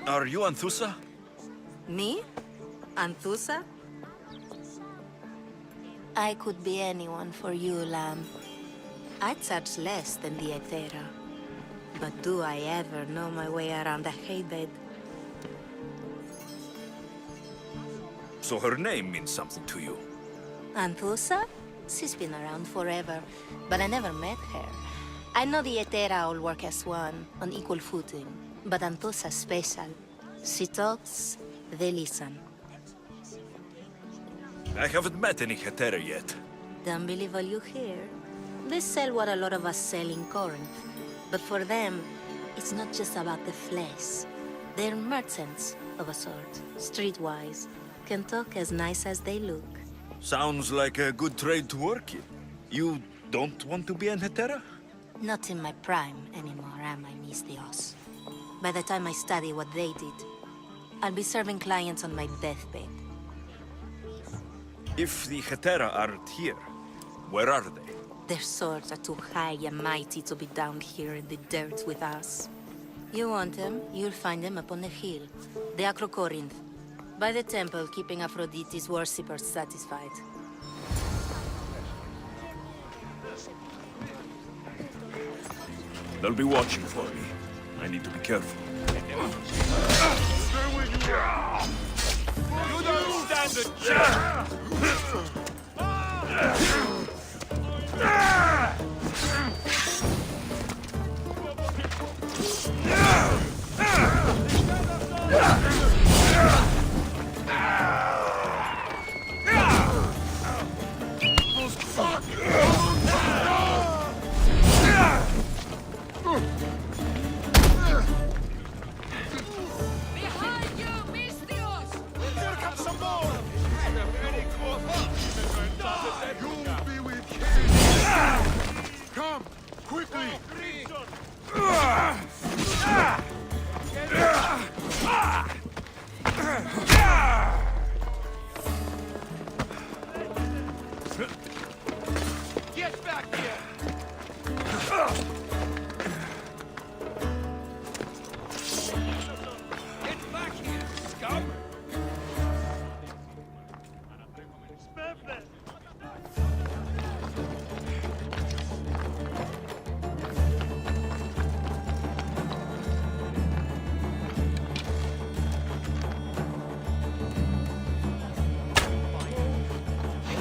Are you Anthusa? Me? Anthusa? I could be anyone for you, Lamb. I charge less than the Ethera. But do I ever know my way around a haybed? So her name means something to you. Anthusa? She's been around forever, but I never met her. I know the Ethera all work as one, on equal footing. But Anthusa's special. She talks, they listen. I haven't met any Hetera yet. Don't believe all you hear. They sell what a lot of us sell in Corinth. But for them, it's not just about the flesh. They're merchants, of a sort, streetwise. Can talk as nice as they look. Sounds like a good trade to work in. You don't want to be an Hetera? Not in my prime anymore, am I, Misthios? By the time I study what they did, I'll be serving clients on my deathbed. If the Hetera aren't here, where are they? Their swords are too high and mighty to be down here in the dirt with us. You want them, you'll find them up on the hill. The Acrocorinth. By the temple, keeping Aphrodite's worshippers satisfied. They'll be watching for me. I need to be careful. You don't stand a chance! Behind you, Misthios! Here comes some more! You'll be with King! Come, quickly! Get back here! Get back here, scum!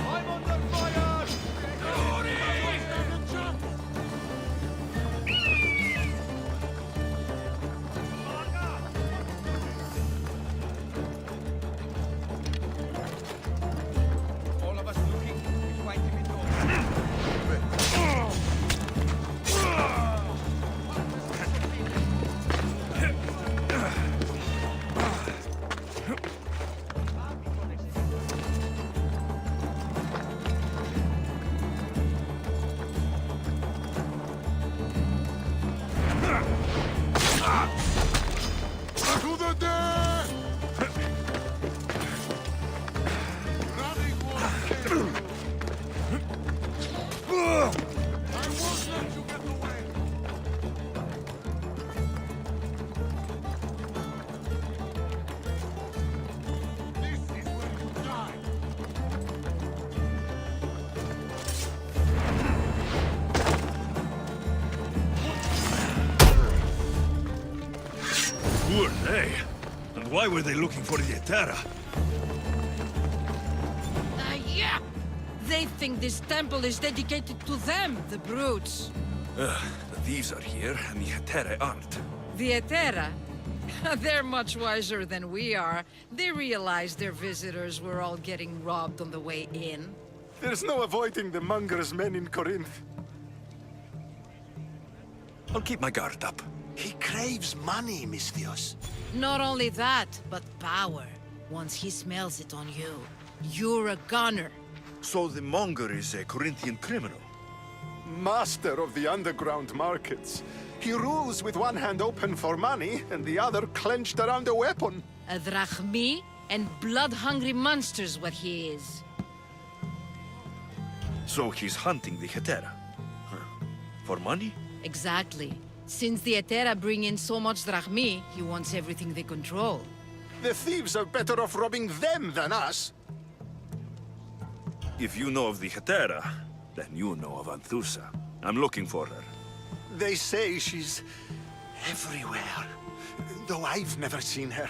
I'm under fire! Glory! All of us looking to fight him indoors. To the death! Running one I won't let you get away! This is where you die! Who are they? And why were they looking for the Hetera? Yeah! They think this temple is dedicated to them, the brutes. These are here, and the Hetera aren't. The Ethera? They're much wiser than we are. They realized their visitors were all getting robbed on the way in. There's no avoiding the monger's men in Corinth. I'll keep my guard up. He craves money, Misthios. Not only that, but power. Once he smells it on you, you're a gunner. So the monger is a Corinthian criminal. Master of the underground markets. He rules with one hand open for money and the other clenched around a weapon. A drachmi and blood-hungry monster's what he is. So he's hunting the Hetera. Huh. For money? Exactly. Since the Etera bring in so much drachmi, he wants everything they control. The thieves are better off robbing them than us. If you know of the Hetera, then you know of Anthusa. I'm looking for her. They say she's everywhere, though I've never seen her.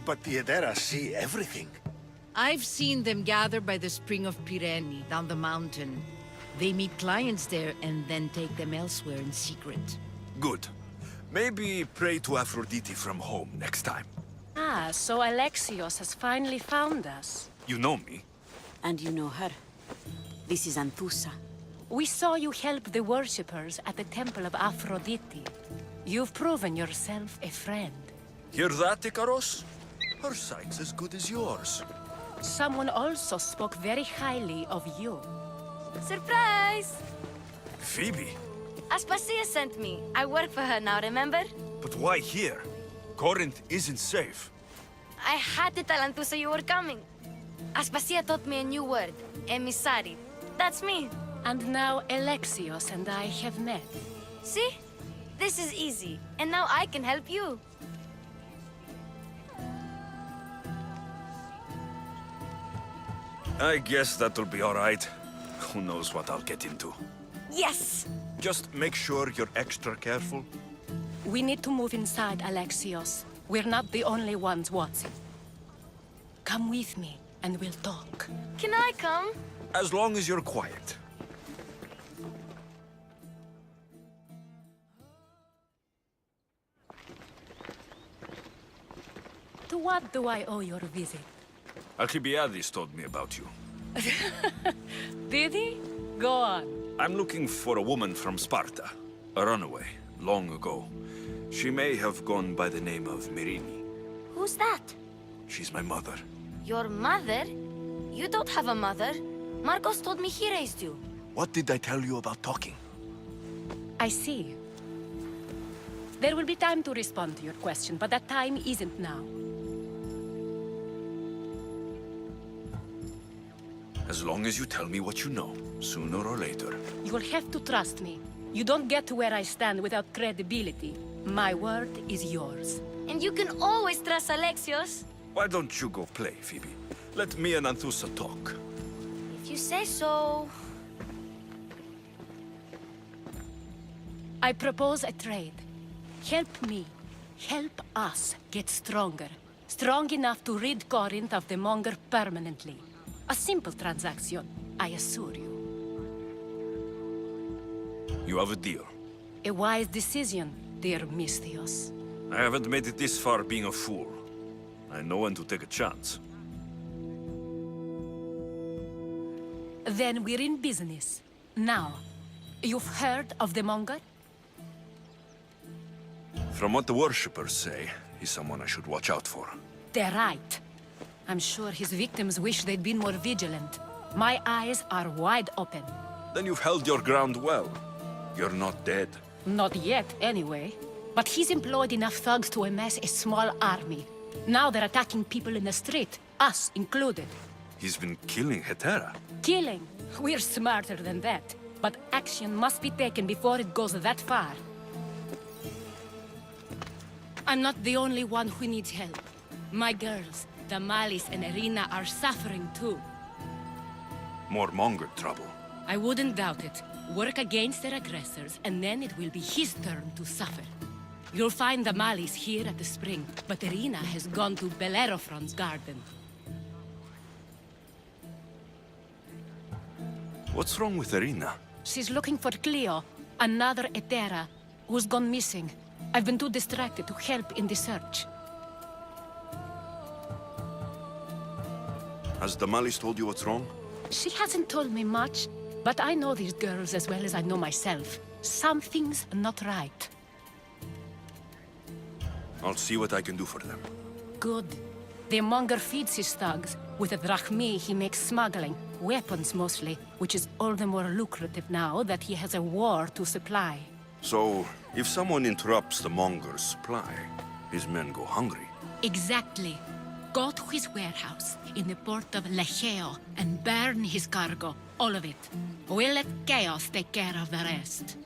But the Edera see everything. I've seen them gather by the spring of Pireni, down the mountain. They meet clients there and then take them elsewhere in secret. Good. Maybe pray to Aphrodite from home next time. Ah, so Alexios has finally found us. You know me. And you know her. This is Anthusa. We saw you help the worshippers at the Temple of Aphrodite. You've proven yourself a friend. Hear that, Ikaros? Her sight's as good as yours. Someone also spoke very highly of you. Surprise! Phoebe? Aspasia sent me. I work for her now, remember? But why here? Corinth isn't safe. I had to tell Anthusa you were coming. Aspasia taught me a new word, emissary. That's me. And now Alexios and I have met. See? This is easy. And now I can help you. I guess that'll be all right. Who knows what I'll get into. Yes! Just make sure you're extra careful. We need to move inside, Alexios. We're not the only ones watching. Come with me, and we'll talk. Can I come? As long as you're quiet. To what do I owe your visit? Alcibiades told me about you. Did he? Go on. I'm looking for a woman from Sparta. A runaway, long ago. She may have gone by the name of Myrine. Who's that? She's my mother. Your mother? You don't have a mother. Marcos told me he raised you. What did I tell you about talking? I see. There will be time to respond to your question, but that time isn't now. As long as you tell me what you know, sooner or later. You will have to trust me. You don't get to where I stand without credibility. My word is yours. And you can always trust Alexios. Why don't you go play, Phoebe? Let me and Anthusa talk. If you say so... I propose a trade. Help me. Help us get stronger. Strong enough to rid Corinth of the Monger permanently. A simple transaction, I assure you. You have a deal. A wise decision, dear Misthios. I haven't made it this far being a fool. I know when to take a chance. Then we're in business. Now, you've heard of the Monger? From what the worshippers say, he's someone I should watch out for. They're right. I'm sure his victims wish they'd been more vigilant. My eyes are wide open. Then you've held your ground well. You're not dead. Not yet, anyway. But he's employed enough thugs to amass a small army. Now they're attacking people in the street, us included. He's been killing Hetera. Killing. We're smarter than that. But action must be taken before it goes that far. I'm not the only one who needs help. My girls, Damalis and Irina, are suffering too. More Monger trouble. I wouldn't doubt it. Work against their aggressors, and then it will be his turn to suffer. You'll find Damalis here at the spring, but Irina has gone to Bellerophon's garden. What's wrong with Irina? She's looking for Cleo, another Etera, who's gone missing. I've been too distracted to help in the search. Has Damalis told you what's wrong? She hasn't told me much, but I know these girls as well as I know myself. Something's not right. I'll see what I can do for them. Good. The Monger feeds his thugs. With the drachmi, he makes smuggling. Weapons, mostly, which is all the more lucrative now that he has a war to supply. So, if someone interrupts the Monger's supply, his men go hungry. Exactly. Go to his warehouse in the port of Lecheo and burn his cargo, all of it. We'll let Chaos take care of the rest.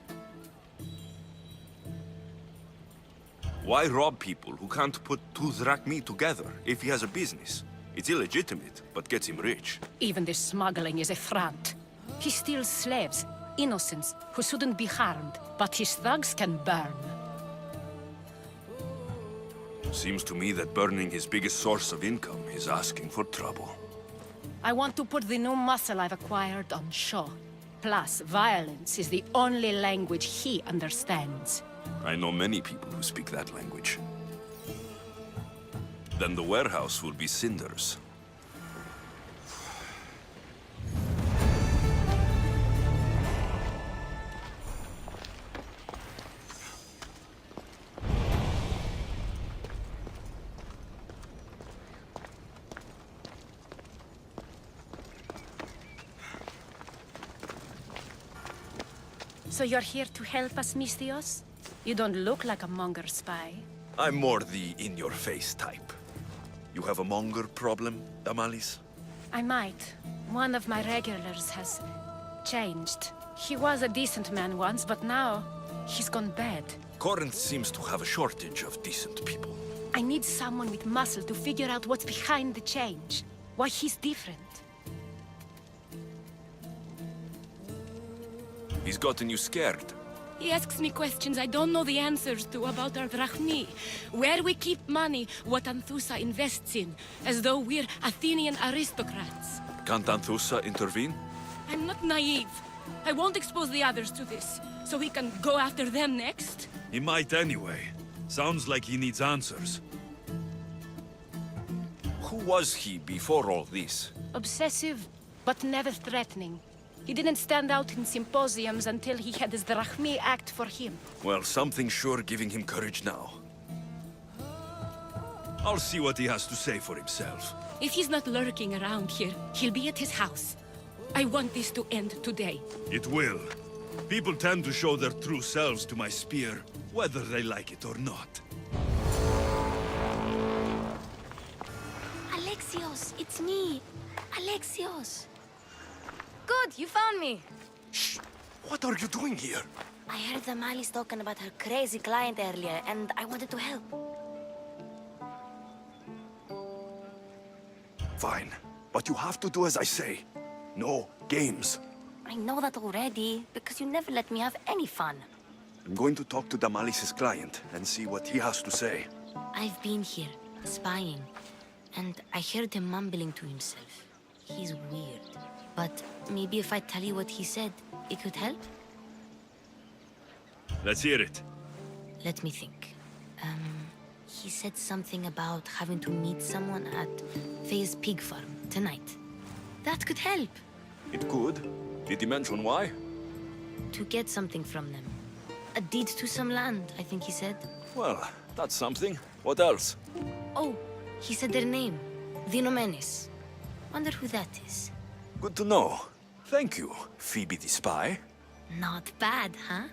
Why rob people who can't put two drachmi together if he has a business? It's illegitimate, but gets him rich. Even this smuggling is a front. He steals slaves, innocents, who shouldn't be harmed, but his thugs can burn. Seems to me that burning his biggest source of income is asking for trouble. I want to put the new muscle I've acquired on show. Plus, violence is the only language he understands. I know many people who speak that language. Then the warehouse will be cinders. So you're here to help us, Misthios? You don't look like a monger spy. I'm more the in-your-face type. You have a monger problem, Damalis? I might. One of my regulars has changed. He was a decent man once, but now he's gone bad. Corinth seems to have a shortage of decent people. I need someone with muscle to figure out what's behind the change. Why he's different. He's gotten you scared. He asks me questions I don't know the answers to about our drachmi. Where we keep money, what Anthusa invests in. As though we're Athenian aristocrats. Can't Anthusa intervene? I'm not naive. I won't expose the others to this, so he can go after them next. He might anyway. Sounds like he needs answers. Who was he before all this? Obsessive, but never threatening. He didn't stand out in symposiums until he had his drachmi act for him. Well, something's sure giving him courage now. I'll see what he has to say for himself. If he's not lurking around here, he'll be at his house. I want this to end today. It will. People tend to show their true selves to my spear, whether they like it or not. Alexios, it's me. Alexios. Good, you found me. Shh! What are you doing here? I heard the Mali's talking about her crazy client earlier, and I wanted to help. Fine, but you have to do as I say. No games. I know that already, because you never let me have any fun. I'm going to talk to Damalis's client and see what he has to say. I've been here, spying, and I heard him mumbling to himself. He's weird. But maybe if I tell you what he said, it could help? Let's hear it. Let me think. He said something about having to meet someone at Faye's pig farm tonight. That could help. It could. Did he mention why? To get something from them. A deed to some land, I think he said. Well, that's something. What else? Oh, he said their name. Vinomenes. Wonder who that is. Good to know. Thank you, Phoebe the spy. Not bad, huh?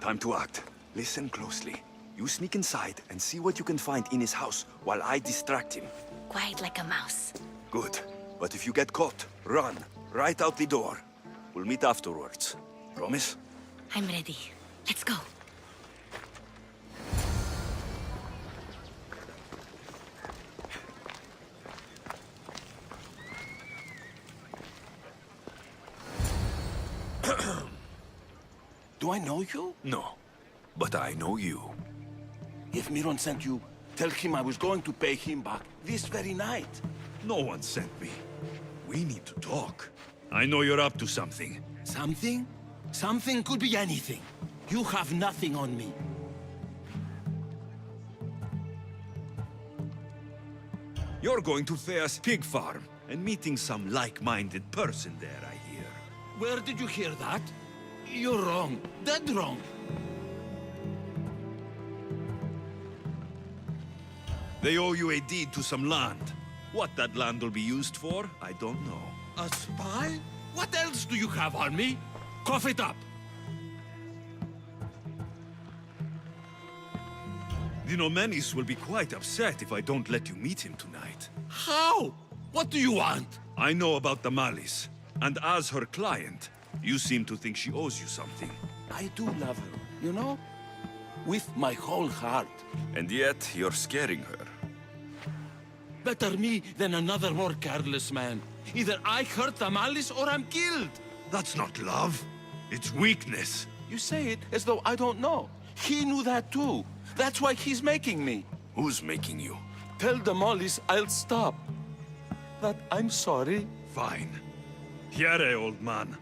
Time to act. Listen closely. You sneak inside and see what you can find in his house while I distract him. Quiet like a mouse. Good. But if you get caught, run. Right out the door. We'll meet afterwards. Promise? I'm ready. Let's go. Do I know you? No. But I know you. If Miron sent you, tell him I was going to pay him back this very night. No one sent me. We need to talk. I know you're up to something. Something? Something could be anything. You have nothing on me. You're going to Thea's pig farm and meeting some like-minded person there, I hear. Where did you hear that? You're wrong. Dead wrong. They owe you a deed to some land. What that land will be used for, I don't know. A spy? What else do you have on me? Cough it up. Dinomenis will be quite upset if I don't let you meet him tonight. How? What do you want? I know about Damalis, and as her client, you seem to think she owes you something. I do love her, you know? with my whole heart. And yet, you're scaring her. Better me than another more careless man. Either I hurt Damalis or I'm killed. That's not love. It's weakness. You say it as though I don't know. He knew that too. That's why he's making me. Who's making you? Tell Damalis I'll stop. That I'm sorry. Fine. Here, old man.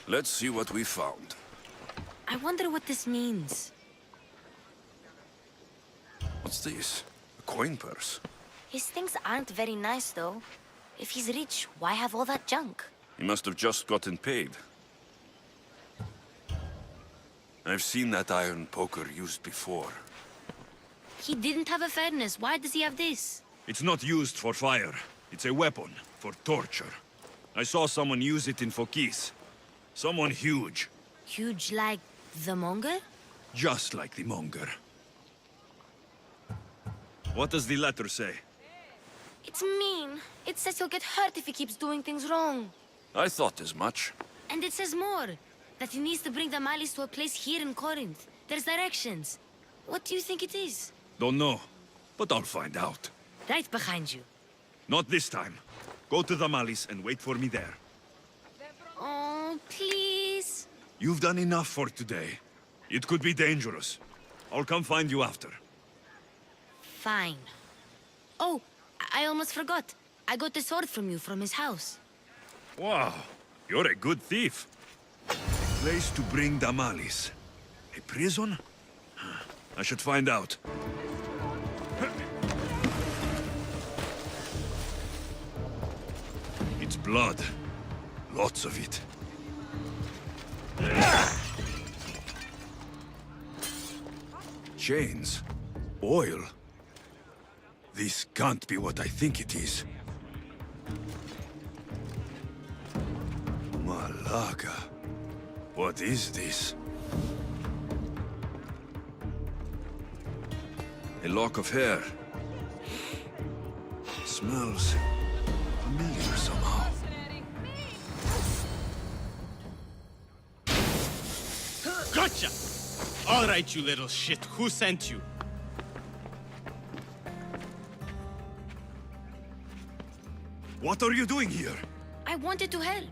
Let's see what we found. I wonder what this means. What's this? A coin purse? His things aren't very nice, though. If he's rich, why have all that junk? He must have just gotten paid. I've seen that iron poker used before. He didn't have a furnace. Why does he have this? It's not used for fire. It's a weapon for torture. I saw someone use it in Fokis. Someone huge. Huge like the monger? Just like the monger. What does the letter say? It's mean. It says he'll get hurt if he keeps doing things wrong. I thought as much. And it says more. That he needs to bring the Malis to a place here in Corinth. There's directions. What do you think it is? Don't know, but I'll find out. Right behind you. Not this time. Go to the Malis and wait for me there. Oh, please. You've done enough for today. It could be dangerous. I'll come find you after. Fine. Oh, I almost forgot. I got the sword from you from his house. Wow, you're a good thief. A place to bring Damalis. A prison? I should find out. It's blood. Lots of it. Chains. Oil. This can't be what I think it is. Malaga. What is this? A lock of hair. Smells familiar somehow. Gotcha! All right, you little shit. Who sent you? What are you doing here? I wanted to help.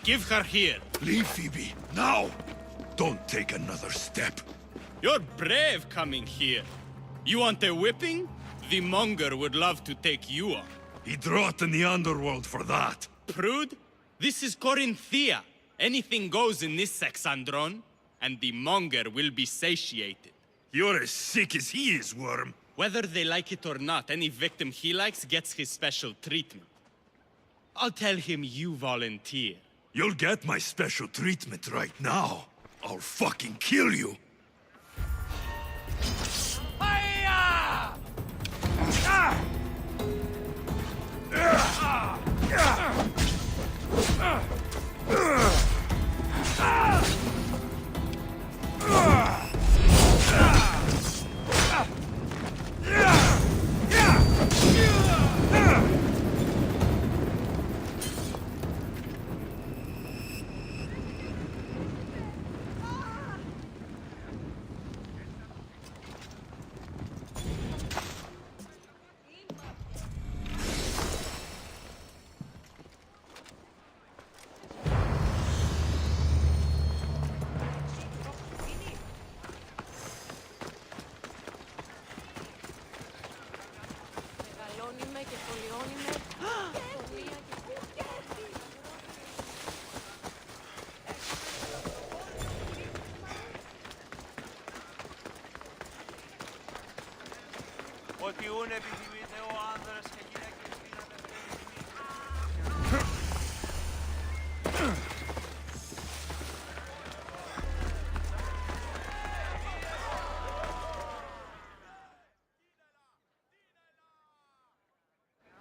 Give her here. Leave, Phoebe, now! Don't take another step. You're brave coming here. You want a whipping? The monger would love to take you on. He'd rot in the underworld for that. Prude, this is Corinthia. Anything goes in this Sexandron, and the monger will be satiated. You're as sick as he is, Worm. Whether they like it or not, any victim he likes gets his special treatment. I'll tell him you volunteer. You'll get my special treatment right now. I'll fucking kill you.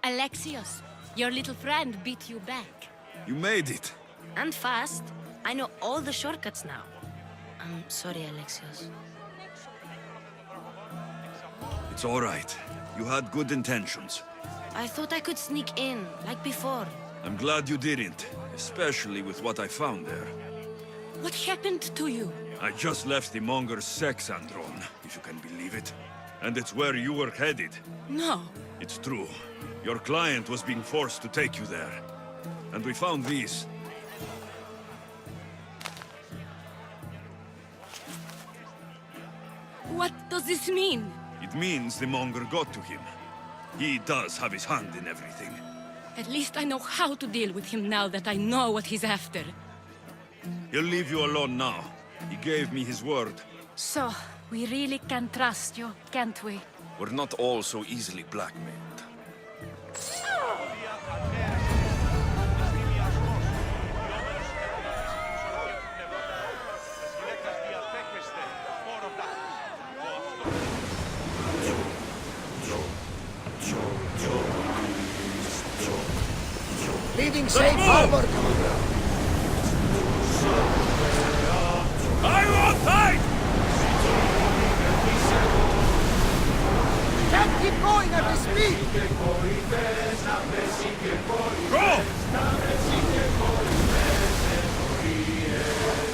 Alexios, your little friend beat you back. You made it. And fast. I know all the shortcuts now. I'm sorry, Alexios. It's all right. You had good intentions. I thought I could sneak in, like before. I'm glad you didn't, especially with what I found there. What happened to you? I just left the Monger's sex andron, if you can believe it. And it's where you were headed. No. It's true. Your client was being forced to take you there. And we found these. What does this mean? It means the Monger got to him. He does have his hand in everything. At least I know how to deal with him now that I know what he's after. He'll leave you alone now. He gave me his word. So, we really can trust you, can't we? We're not all so easily blackmailed. Leading safe harbor, Commander. I won't fight! Can't keep going at this speed! Go!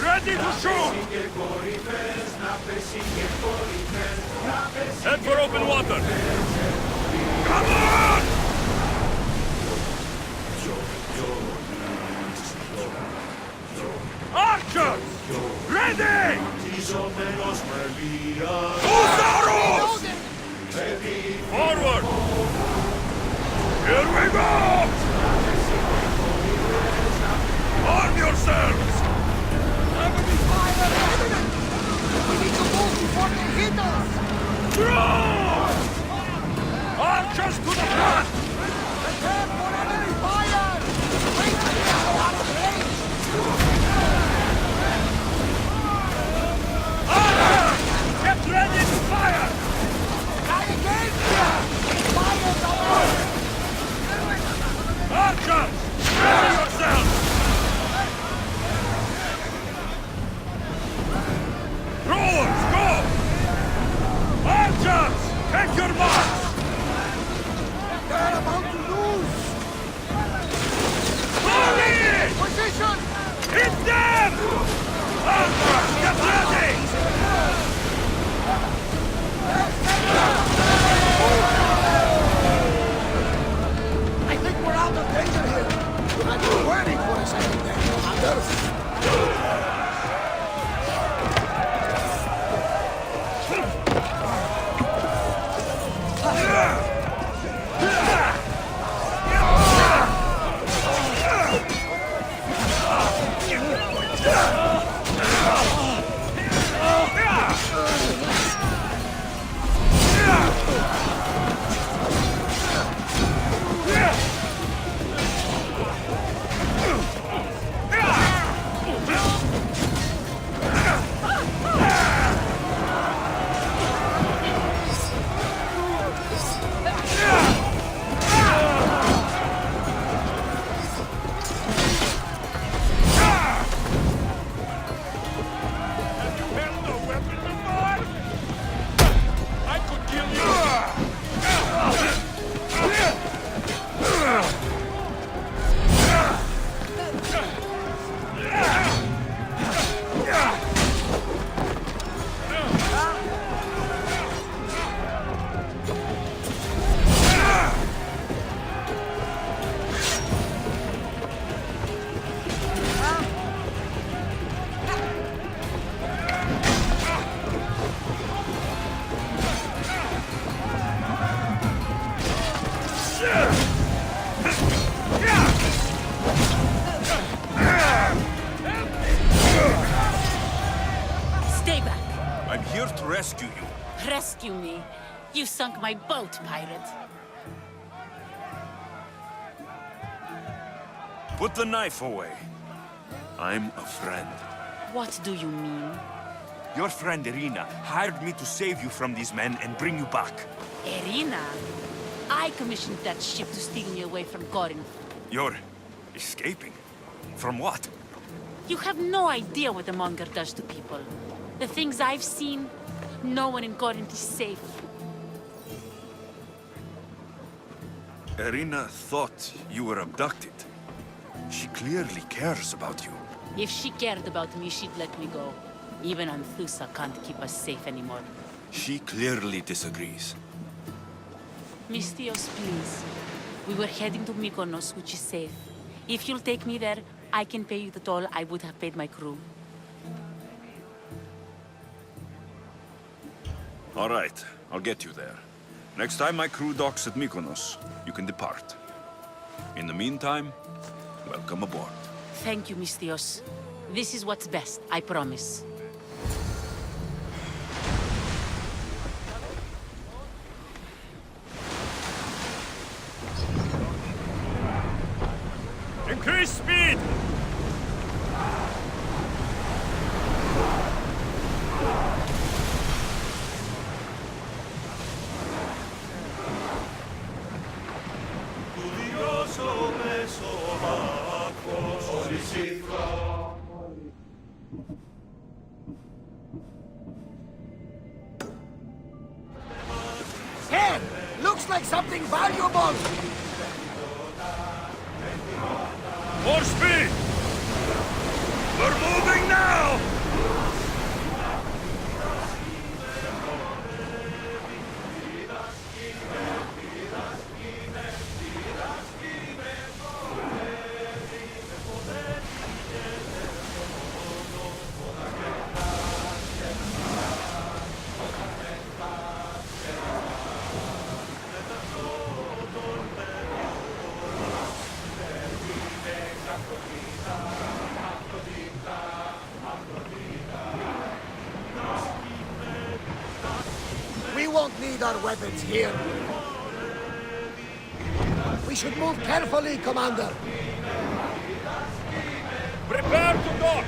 Ready to shoot! Head for open water! Come on! Archers! Ready! Husaros! Forward! Here we go! Arm yourselves! Enemy fire imminent! We need to move before they hit us! Draw! Archers to the front! Prepare for enemy fire! Wait until they're out of range! Archers! Get ready to fire! Try again! Fire the wall! Archers! Ready yourselves! Throwers, go! Archers! Take your marks! They're about to lose! Fall in! Position! Hit them! Archers, get ready! I think we're out of danger here. You might be worried for a second there, Commander. Stay back. I'm here to rescue you. Rescue me. You sunk my boat, pirate. Put the knife away. I'm a friend. What do you mean? Your friend Irina hired me to save you from these men and bring you back. Irina? I commissioned that ship to steal me away from Corinth. You're escaping? From what? You have no idea what the Monger does to people. The things I've seen, no one in Corinth is safe. Irina thought you were abducted. She clearly cares about you. If she cared about me, she'd let me go. Even Anthusa can't keep us safe anymore. She clearly disagrees. Mystios, please. We were heading to Mykonos, which is safe. If you'll take me there, I can pay you the toll I would have paid my crew. All right, I'll get you there. Next time my crew docks at Mykonos, you can depart. In the meantime, welcome aboard. Thank you, Mystios. This is what's best, I promise. Increase speed! Hey! Looks like something valuable! More speed! We're moving now! We won't need our weapons here. We should move carefully, Commander. Prepare to dock!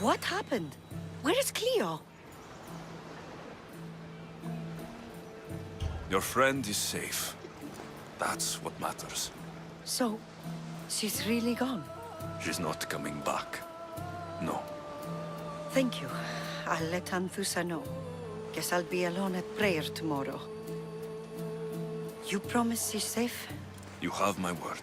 What happened? Where is Cleo? Your friend is safe. That's what matters. So, she's really gone? She's not coming back. No. Thank you. I'll let Anthusa know. Guess I'll be alone at prayer tomorrow. You promise she's safe? You have my word.